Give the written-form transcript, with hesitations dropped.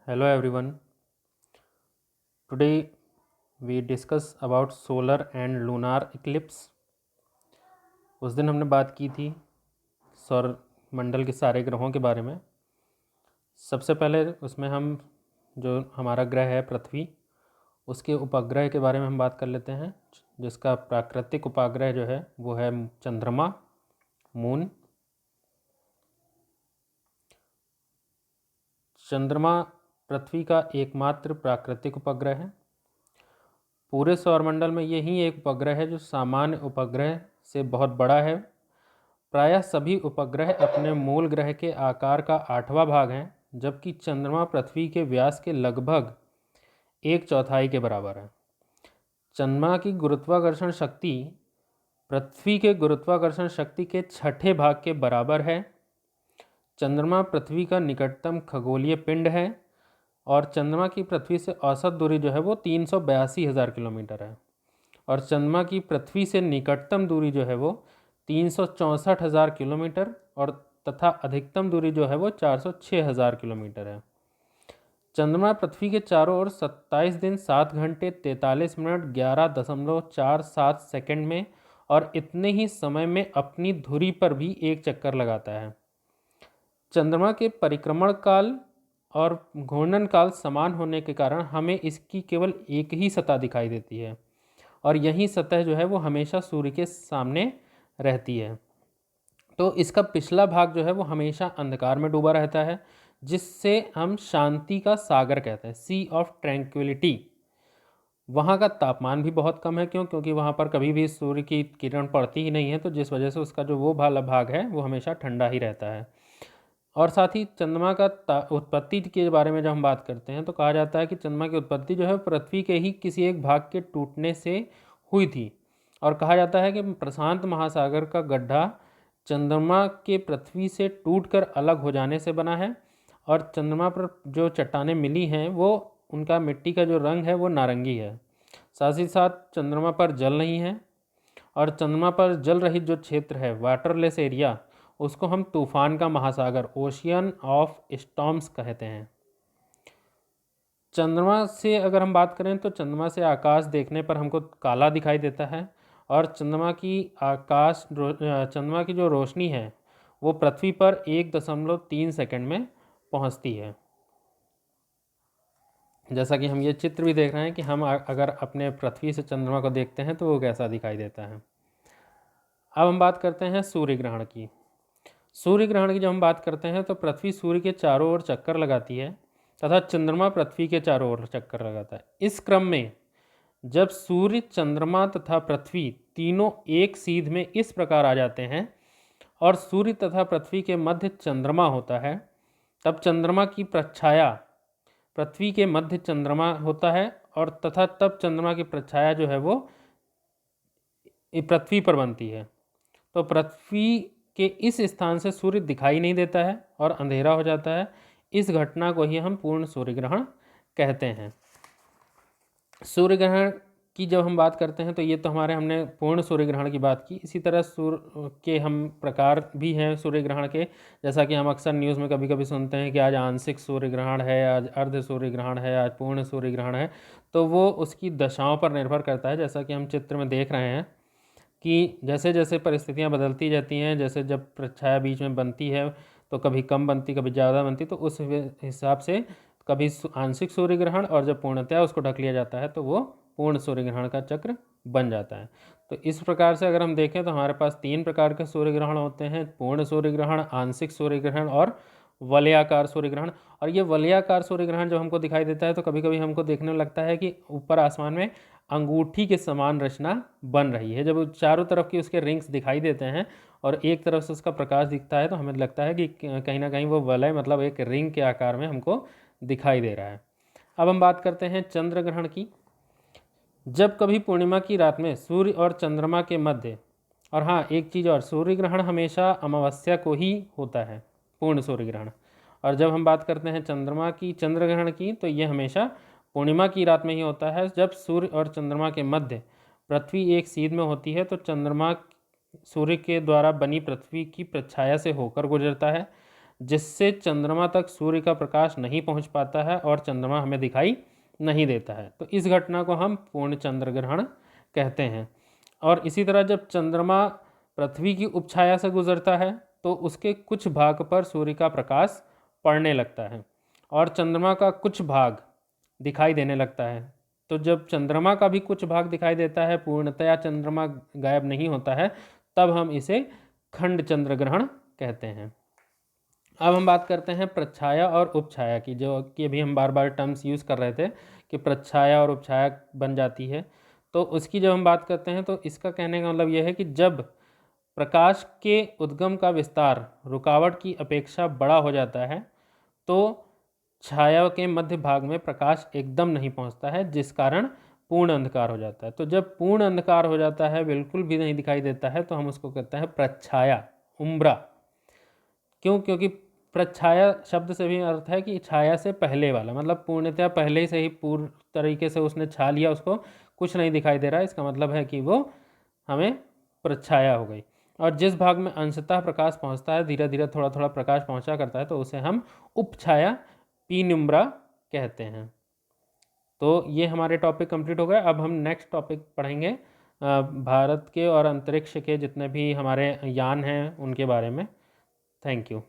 Hello everyone. Today we discuss about solar and lunar eclipse. उस दिन हमने बात की थी सौर मंडल के सारे ग्रहों के बारे में। सबसे पहले उसमें हम जो हमारा ग्रह है पृथ्वी, उसके उपग्रह के बारे में हम बात कर लेते हैं, जिसका प्राकृतिक उपग्रह जो है वो है चंद्रमा, मून। चंद्रमा पृथ्वी का एकमात्र प्राकृतिक उपग्रह है। पूरे सौरमंडल में यही एक उपग्रह है जो सामान्य उपग्रह से बहुत बड़ा है। प्रायः सभी उपग्रह अपने मूल ग्रह के आकार का 8वां भाग हैं, जबकि चंद्रमा पृथ्वी के व्यास के लगभग 1/4 के बराबर है। चंद्रमा की गुरुत्वाकर्षण शक्ति पृथ्वी के गुरुत्वाकर्षण शक्ति के 6ठे भाग के बराबर है। चंद्रमा पृथ्वी का निकटतम खगोलीय पिंड है और चंद्रमा की पृथ्वी से औसत दूरी जो है वो 382,000 किलोमीटर है और चंद्रमा की पृथ्वी से निकटतम दूरी जो है वो 364,000 किलोमीटर और तथा अधिकतम दूरी जो है वो 406,000 किलोमीटर है। चंद्रमा पृथ्वी के चारों ओर 27 दिन 7 घंटे 43 मिनट 11.47 सेकंड में और इतने ही समय में अपनी धुरी पर भी एक चक्कर लगाता है। चंद्रमा के परिक्रमण काल और घूर्णन काल समान होने के कारण हमें इसकी केवल एक ही सतह दिखाई देती है और यही सतह जो है वो हमेशा सूर्य के सामने रहती है। तो इसका पिछला भाग जो है वो हमेशा अंधकार में डूबा रहता है, जिससे हम शांति का सागर कहते हैं, सी ऑफ ट्रैंक्विलिटी। वहाँ का तापमान भी बहुत कम है, क्योंकि वहाँ पर कभी भी सूर्य की किरण पड़ती ही नहीं है, तो जिस वजह से उसका जो वो वाला भाग है वो हमेशा ठंडा ही रहता है। और साथ ही चंद्रमा का उत्पत्ति के बारे में जब हम बात करते हैं तो कहा जाता है कि चंद्रमा की उत्पत्ति जो है पृथ्वी के ही किसी एक भाग के टूटने से हुई थी और कहा जाता है कि प्रशांत महासागर का गड्ढा चंद्रमा के पृथ्वी से टूटकर अलग हो जाने से बना है और चंद्रमा पर जो चट्टानें मिली हैं वो उनका मिट्टी का जो रंग है वो नारंगी है। साथ ही साथ चंद्रमा पर जल नहीं है और चंद्रमा पर जल रहित जो क्षेत्र है, वाटरलेस एरिया, उसको हम तूफान का महासागर, ओशियन ऑफ स्टॉर्म्स कहते हैं। चंद्रमा से अगर हम बात करें तो चंद्रमा से आकाश देखने पर हमको काला दिखाई देता है और चंद्रमा की जो रोशनी है वो पृथ्वी पर 1.3 सेकंड में पहुंचती है। जैसा कि हम ये चित्र भी देख रहे हैं कि हम अगर अपने पृथ्वी से चंद्रमा को देखते हैं तो वो कैसा दिखाई देता है। अब हम बात करते हैं सूर्य ग्रहण की। सूर्य ग्रहण की जब हम बात करते हैं तो पृथ्वी सूर्य के चारों ओर चक्कर लगाती है तथा चंद्रमा पृथ्वी के चारों ओर चक्कर लगाता है। इस क्रम में जब सूर्य, चंद्रमा तथा पृथ्वी तीनों एक सीध में इस प्रकार आ जाते हैं और सूर्य तथा पृथ्वी के मध्य चंद्रमा होता है, तब चंद्रमा की प्रच्छाया पृथ्वी के मध्य चंद्रमा होता है और तथा तब चंद्रमा की प्रच्छाया जो है वो पृथ्वी पर बनती है। तो पृथ्वी के इस स्थान से सूर्य दिखाई नहीं देता है और अंधेरा हो जाता है। इस घटना को ही हम पूर्ण सूर्य ग्रहण कहते हैं। सूर्य ग्रहण की जब हम बात करते हैं तो ये तो हमने पूर्ण सूर्य ग्रहण की बात की। इसी तरह सूर्य के हम प्रकार भी हैं सूर्य ग्रहण के, जैसा कि हम अक्सर न्यूज़ में कभी कभी सुनते हैं कि आज आंशिक सूर्य ग्रहण है, आज अर्ध सूर्य ग्रहण है, आज पूर्ण सूर्य ग्रहण है। तो वो उसकी दशाओं पर निर्भर करता है, जैसा कि हम चित्र में देख रहे हैं कि जैसे जैसे परिस्थितियां बदलती जाती हैं, जैसे जब प्रच्छाया बीच में बनती है तो कभी कम बनती, कभी ज़्यादा बनती, तो उस हिसाब से कभी आंशिक सूर्य ग्रहण और जब पूर्णतया उसको ढक लिया जाता है तो वो पूर्ण सूर्य ग्रहण का चक्र बन जाता है। तो इस प्रकार से अगर हम देखें तो हमारे पास 3 प्रकार के सूर्य ग्रहण होते हैं: पूर्ण सूर्य ग्रहण, आंशिक सूर्य ग्रहण और वलयाकार सूर्य ग्रहण। और ये वलयाकार सूर्य ग्रहण जब हमको दिखाई देता है तो कभी कभी हमको देखने में लगता है कि ऊपर आसमान में अंगूठी के समान रचना बन रही है। जब चारों तरफ की उसके रिंग्स दिखाई देते हैं और एक तरफ से उसका प्रकाश दिखता है तो हमें लगता है कि कहीं ना कहीं वो वलय मतलब एक रिंग के आकार में हमको दिखाई दे रहा है। अब हम बात करते हैं चंद्र ग्रहण की। जब कभी पूर्णिमा की रात में सूर्य और चंद्रमा के मध्य, और हाँ एक चीज़ और, सूर्य ग्रहण हमेशा अमावस्या को ही होता है, पूर्ण सूर्य ग्रहण। और जब हम बात करते हैं चंद्र ग्रहण की तो ये हमेशा पूर्णिमा की रात में ही होता है। जब सूर्य और चंद्रमा के मध्य पृथ्वी एक सीध में होती है तो चंद्रमा सूर्य के द्वारा बनी पृथ्वी की प्रच्छाया से होकर गुजरता है। जिससे चंद्रमा तक सूर्य का प्रकाश नहीं पहुंच पाता है और चंद्रमा हमें दिखाई नहीं देता है। तो इस घटना को हम पूर्ण चंद्र ग्रहण कहते हैं। और इसी तरह जब चंद्रमा पृथ्वी की उपछाया से गुजरता है तो उसके कुछ भाग पर सूर्य का प्रकाश पड़ने लगता है और चंद्रमा का कुछ भाग दिखाई देने लगता है। तो जब चंद्रमा का भी कुछ भाग दिखाई देता है, पूर्णतया चंद्रमा गायब नहीं होता है, तब हम इसे खंड चंद्र ग्रहण कहते हैं। अब हम बात करते हैं प्रच्छाया और उपछाया की, जो कि अभी हम बार बार टर्म्स यूज़ कर रहे थे कि प्रच्छाया और उपछाया बन जाती है। तो उसकी जब हम बात करते हैं तो इसका कहने का मतलब यह है कि जब प्रकाश के उद्गम का विस्तार रुकावट की अपेक्षा बड़ा हो जाता है तो छाया के मध्य भाग में प्रकाश एकदम नहीं पहुंचता है, जिस कारण पूर्ण अंधकार हो जाता है। तो जब पूर्ण अंधकार हो जाता है, बिल्कुल भी नहीं दिखाई देता है, तो हम उसको कहते हैं प्रच्छाया, उम्ब्रा। क्यों? क्योंकि प्रच्छाया शब्द से भी अर्थ है कि छाया से पहले वाला, मतलब पूर्णतया पहले से ही पूर्ण तरीके से उसने छा लिया, उसको कुछ नहीं दिखाई दे रहा है, इसका मतलब है कि वो हमें प्रच्छाया हो गई। और जिस भाग में अंशतः प्रकाश पहुंचता है, धीरे धीरे थोड़ा थोड़ा प्रकाश पहुंचा करता है, तो उसे हम उपछाया, पीनुम्ब्रा कहते हैं। तो ये हमारे टॉपिक कंप्लीट हो गए। अब हम नेक्स्ट टॉपिक पढ़ेंगे भारत के और अंतरिक्ष के जितने भी हमारे यान हैं उनके बारे में। Thank you.